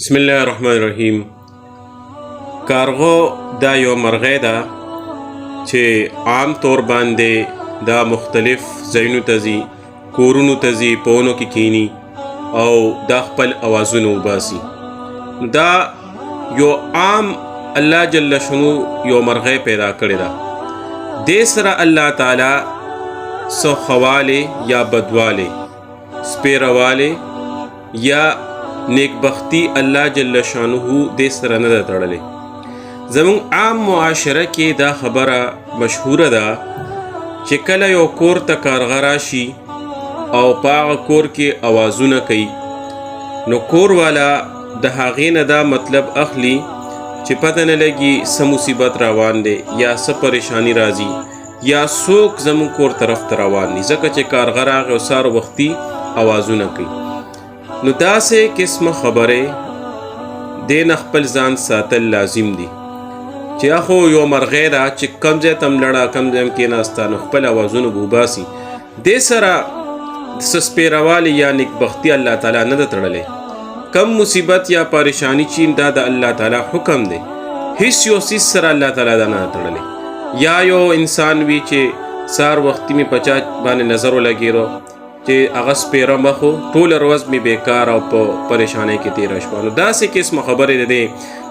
بسم الله الرحمن الرحیم. کارغو دا یو مرغۍ ده چې عام طور باندې دا مختلف ځایونو ته ځي، کورونو ته ځي، په ونو کې کینی او دا خپل اوازونه وباسي. دا یو عام الله جل شانو یو مرغۍ پیدا کړې ده. دې سره الله تعالی څه خواله یا بدواله، سپیرواله یا نیکبختی الله جل شانه دې سره نه ده تړلې. زموږ عام معاشره کې دا خبره مشهوره ده چې کله یو کور ته کارغه راشي او په هغه کور کې اوازونه کوي، نو کور والا د هغې نه دا مطلب اخلي چې پته نه لګي څه مصیبت روان دی یا څه پریشانی راځي یا څوک زموږ کور طرف ته روان دي، ځکه چې کارغه راغی او سهار وختي اوازونه کوي. نو داسې قسمه خبرې دې نه خپل ځان ساتل لازم دي چې اخو یو مرغۍ ده چې کم ځای ته ملړه، کم ځای کېناسته، نو خپل اوازونه به وباسي. دې سره څه سپیروالي یا نیکبختي الله تعالی نه ده تړلی. کم مصیبت یا پریشانی چې دا د الله تعالی حکم دی، هیڅ یو څیز سره الله تعالی دا نه تړلی. یا یو انسان وي چې سهار وختي مې په چا باندې نظر ولګېدو چې هغه سپیره مخ و، ټوله ورځ مې بیکار او په پریشانی کې تېره شوه. نو داسې قسمه خبرې د دې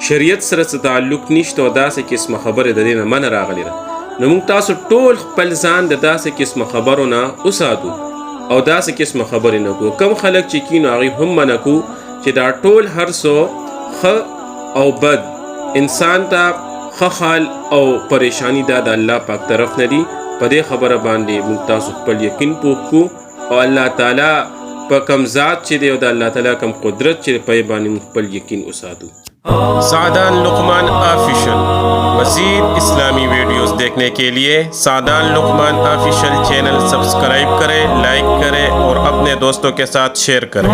شریعت سره څه تعلق نشته او داسې قسمه خبرې د دې نه منع راغلې ده. نو موږ تاسو ټول خپل ځان د داسې قسمه خبرو نه وساتو او داسې قسمه خبرې نه کړو. کم خلک چې کینو هغې هم منع کړو چې دا ټول هر څه ښه او بد انسان ته ښه حال او پریشانی دا د الله پاک طرف نه دي. په دې خبره باندې موږ تاسو خپل یقین پوخ کړو او الله تعالی په کم ذات چې دی او د الله تعالی کم قدرت چې په باندې موږ خپل یقین وساتو. سعدان لقمان آفیشل مزید اسلامی ویڈیوز دیکھنے کے لیے سعدان لقمان آفیشل چینل سبسکرائب کریں، لائک کریں اور اپنے دوستوں کے ساتھ شیئر کریں.